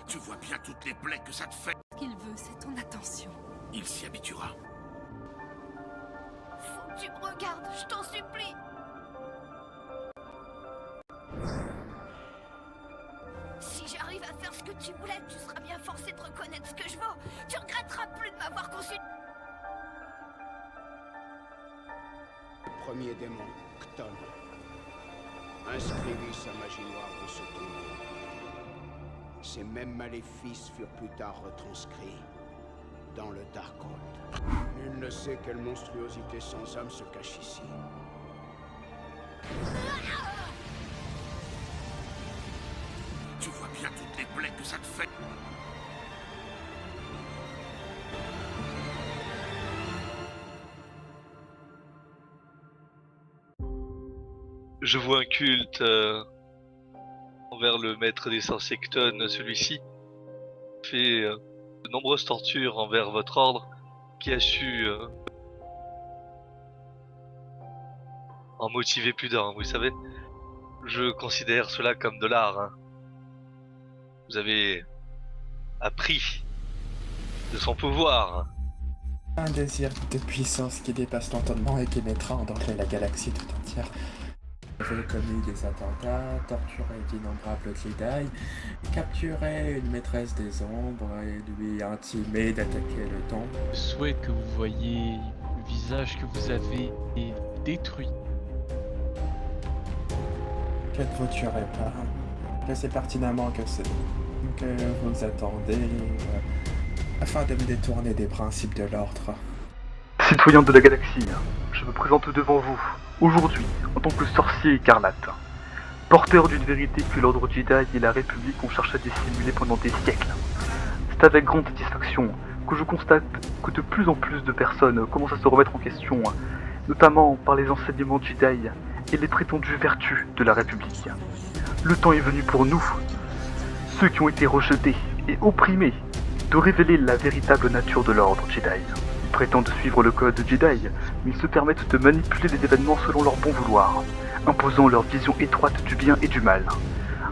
Tu vois bien toutes les plaies que ça te fait. Ce qu'il veut, c'est ton attention. Il s'y habituera. Faut que tu me regardes, je t'en supplie. Si j'arrive à faire ce que tu voulais, tu seras bien forcé de reconnaître ce que je vaux. Tu regretteras plus de m'avoir consulté. Le premier démon, Cton, inscrivit sa magie noire dans ce tombeau. Ces mêmes maléfices furent plus tard retranscrits dans le Darkhold. Nul ne sait quelle monstruosité sans âme se cache ici. Tu vois bien toutes les plaies que ça te fait. Je vois un culte envers le maître des sorciers Cton. Celui-ci fait de nombreuses tortures envers votre ordre, qui a su en motiver plus d'un, vous savez. Je considère cela comme de l'art. Hein. Vous avez appris de son pouvoir. Un désir de puissance qui dépasse l'entendement et qui mettra en danger la galaxie tout entière. Vous avez commis des attentats, torturé d'innombrables Jedi, capturé une maîtresse des ombres et lui intimé d'attaquer le temple. Je souhaite que vous voyiez le visage que vous avez détruit. Je ne vous tuerai pas. Je sais pertinemment que c'est que vous attendez afin de me détourner des principes de l'ordre. Citoyens de la galaxie, je me présente devant vous, aujourd'hui, en tant que sorcier écarlate, porteur d'une vérité que l'ordre Jedi et la République ont cherché à dissimuler pendant des siècles. C'est avec grande satisfaction que je constate que de plus en plus de personnes commencent à se remettre en question, notamment par les enseignements Jedi et les prétendues vertus de la République. Le temps est venu pour nous, ceux qui ont été rejetés et opprimés, de révéler la véritable nature de l'ordre Jedi. Ils prétendent suivre le code Jedi, mais ils se permettent de manipuler les événements selon leur bon vouloir, imposant leur vision étroite du bien et du mal.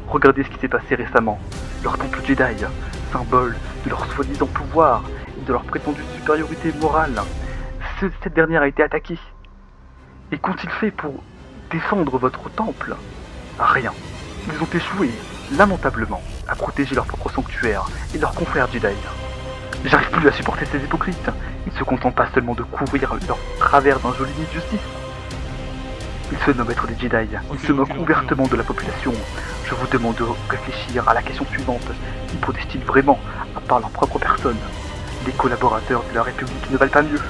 Regardez ce qui s'est passé récemment. Leur temple Jedi, symbole de leur soi-disant pouvoir et de leur prétendue supériorité morale. Cette dernière a été attaquée. Et qu'ont-ils fait pour défendre votre temple? Rien. Ils ont échoué, lamentablement, à protéger leur propre sanctuaire et leurs confrères Jedi. J'arrive plus à supporter ces hypocrites. Ils se contentent pas seulement de couvrir leur travers d'un joli nid de justice. Ils se nomment être des Jedi. Ils se moquent ouvertement de la population. Je vous demande de réfléchir à la question suivante. Qui protègent-ils vraiment, à part leur propre personne? Les collaborateurs de la République ne valent pas mieux.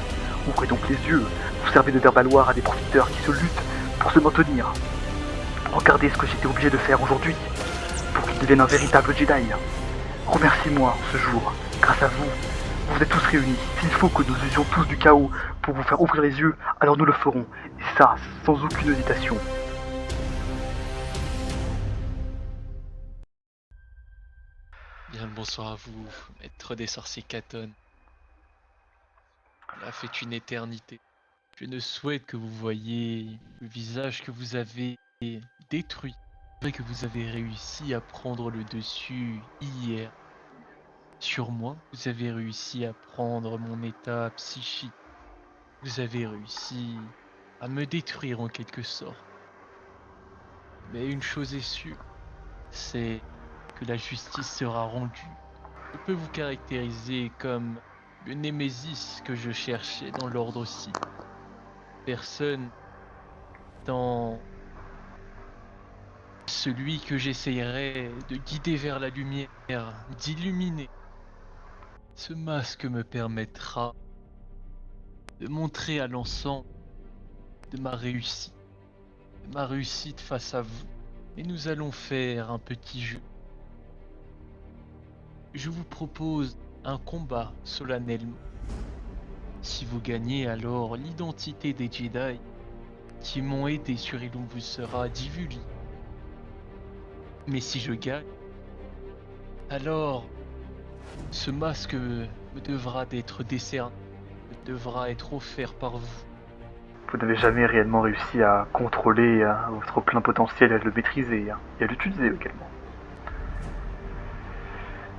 Ouvrez donc les yeux. Vous servez de verre-valoir à des profiteurs qui se luttent pour se maintenir. Regardez ce que j'étais obligé de faire aujourd'hui pour qu'ils deviennent un véritable Jedi. Remerciez-moi ce jour. Grâce à vous, vous êtes tous réunis. S'il faut que nous usions tous du chaos pour vous faire ouvrir les yeux, alors nous le ferons. Et ça, sans aucune hésitation. Bien le bonsoir à vous, maître des sorciers Cton. Cela fait une éternité. Je ne souhaite que vous voyiez le visage que vous avez détruit. C'est vrai que vous avez réussi à prendre le dessus hier. Sur moi, vous avez réussi à prendre mon état psychique. Vous avez réussi à me détruire en quelque sorte. Mais une chose est sûre, c'est que la justice sera rendue. Je peux vous caractériser comme le némésis que je cherchais dans l'ordre aussi. Personne dans celui que j'essayerais de guider vers la lumière, d'illuminer. Ce masque me permettra de montrer à l'ensemble de ma réussite face à vous. Et nous allons faire un petit jeu. Je vous propose un combat solennellement. Si vous gagnez, alors l'identité des Jedi qui m'ont aidé sur Ilum vous sera divulguée. Mais si je gagne, alors ce masque me devra d'être décerné, me devra être offert par vous. Vous n'avez jamais réellement réussi à contrôler votre plein potentiel et à le maîtriser, et à l'utiliser également.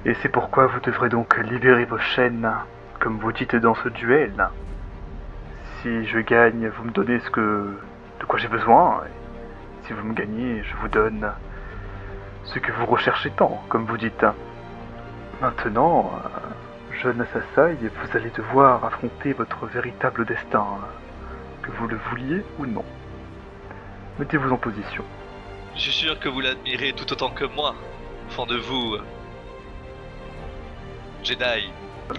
Et c'est pourquoi vous devrez donc libérer vos chaînes, comme vous dites dans ce duel. Si je gagne, vous me donnez de quoi j'ai besoin. Et si vous me gagnez, je vous donne ce que vous recherchez tant, comme vous dites. Maintenant, jeune assassin, vous allez devoir affronter votre véritable destin, que vous le vouliez ou non. Mettez-vous en position. Je suis sûr que vous l'admirez tout autant que moi, au fond de vous, Jedi.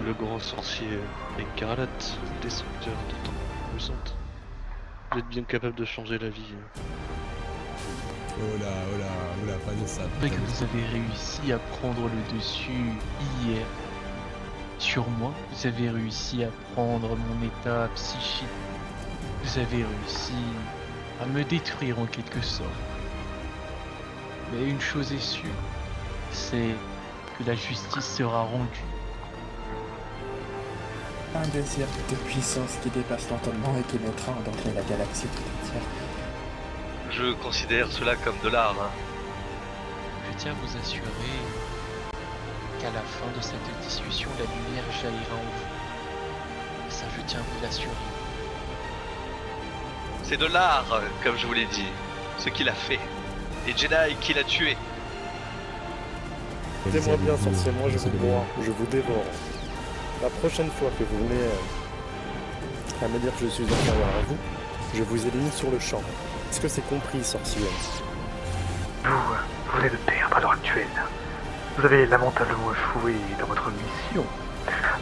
Le grand sorcier écarlate, destructeur de temps puissante. Vous êtes bien capable de changer la vie. Oh là, pas de ça. Après que vous avez réussi à prendre le dessus hier sur moi, vous avez réussi à prendre mon état psychique, vous avez réussi à me détruire en quelque sorte. Mais une chose est sûre, c'est que la justice sera rendue. Un désir de puissance qui dépasse l'entendement et qui mettra en danger la galaxie tout entière. Je considère cela comme de l'art. Je tiens à vous assurer qu'à la fin de cette discussion, la lumière jaillira en vous. Ça, je tiens à vous l'assurer. C'est de l'art, comme je vous l'ai dit, ce qu'il a fait. Et Jedi qui l'a tué. Écoutez-moi bien, sorcier, moi je vous broie, je vous dévore. La prochaine fois que vous venez à me dire que je suis inférieur à vous, je vous élimine sur le champ. Est-ce que c'est compris, sorcier? Vous venez de perdre à l'heure actuelle. Vous avez lamentablement échoué dans votre mission.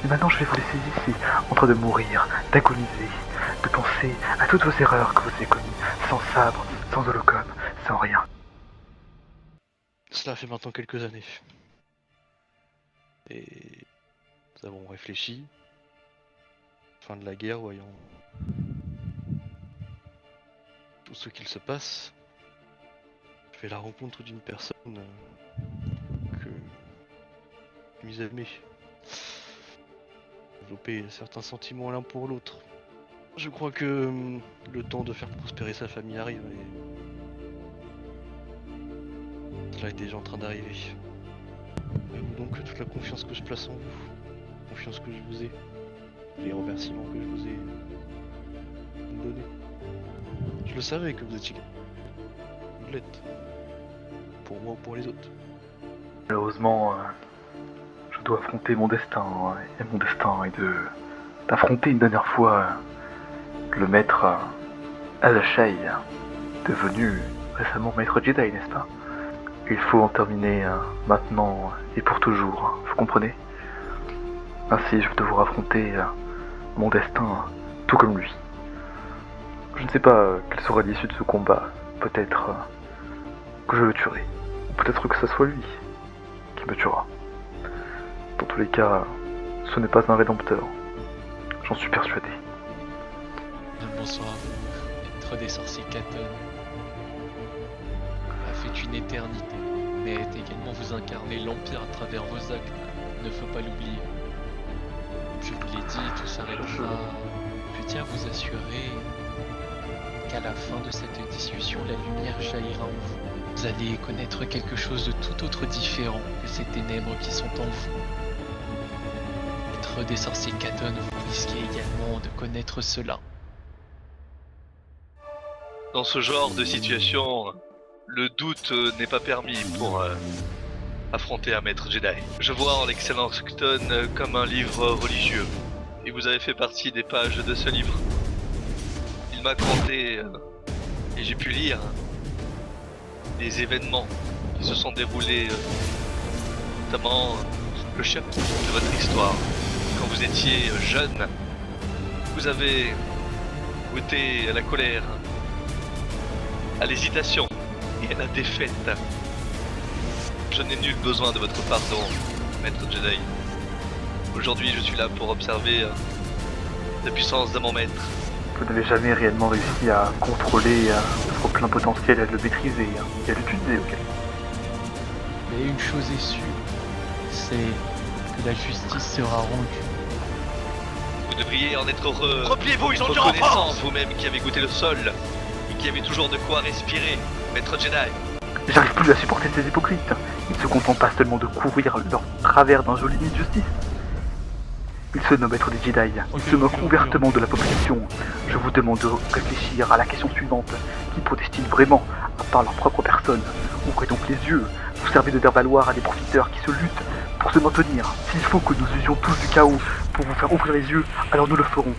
Mais maintenant je vais vous laisser ici, en train de mourir, d'agoniser, de penser à toutes vos erreurs que vous avez commises, sans sabre, sans holocaume, sans rien. Cela fait maintenant quelques années. Et nous avons réfléchi. Fin de la guerre, voyant tout ce qu'il se passe. Je fais la rencontre d'une personne que nous aimés. Développer certains sentiments l'un pour l'autre. Je crois que le temps de faire prospérer sa famille arrive et cela est déjà en train d'arriver. Avez-vous donc toute la confiance que je place en vous, confiance que je vous ai, les remerciements que je vous ai donnés. Je le savais que vous étiez vous l'êtes, pour moi ou pour les autres. Malheureusement, je dois affronter mon destin, et mon destin est d'affronter une dernière fois le maître Azashai, devenu récemment maître Jedi, n'est-ce pas? Il faut en terminer maintenant et pour toujours, vous comprenez? Ainsi, je vais devoir affronter mon destin tout comme lui. Je ne sais pas quelle sera l'issue de ce combat. Peut-être que je le tuerai. Ou peut-être que ce soit lui qui me tuera. Dans tous les cas, ce n'est pas un rédempteur. J'en suis persuadé. Bonsoir, maître des sorciers Katon. A fait une éternité, mais également vous incarnez l'Empire à travers vos actes. Ne faut pas l'oublier. Je vous l'ai dit, tout s'arrêtera. Je tiens à vous assurer qu'à la fin de cette discussion, la lumière jaillira en vous. Vous allez connaître quelque chose de tout autre différent que ces ténèbres qui sont en vous. Maître des sorciers Katon, vous risquez également de connaître cela. Dans ce genre de situation, le doute n'est pas permis pour affronter un maître Jedi. Je vois en l'excellent Sexton comme un livre religieux, et vous avez fait partie des pages de ce livre. Il m'a conté, et j'ai pu lire, des événements qui se sont déroulés, notamment le chapitre de votre histoire. Quand vous étiez jeune, vous avez goûté à la colère, à l'hésitation et à la défaite. Je n'ai nul besoin de votre pardon, maître Jedi. Aujourd'hui, je suis là pour observer la puissance de mon maître. Vous n'avez jamais réellement réussi à contrôler votre plein potentiel, à le maîtriser et à l'utiliser, ok? Mais une chose est sûre, c'est que la justice sera rendue. Vous devriez en être heureux. Repliez-vous, ils ont du renfort! Reconnaissant vous-même qui avez goûté le sol et qui avez toujours de quoi respirer, maître Jedi. J'arrive plus à supporter ces hypocrites. Ils se contentent pas seulement de courir leur travers d'un joli nid de justice. Ils se nomment être des Jedi, ils se moquent ouvertement de la population. Je vous demande de réfléchir à la question suivante. Qui protestent-ils vraiment, à part leur propre personne? Ouvrez donc les yeux. Vous servez de faire-valoir à des profiteurs qui se luttent pour se maintenir. S'il faut que nous usions tous du chaos pour vous faire ouvrir les yeux, alors nous le ferons.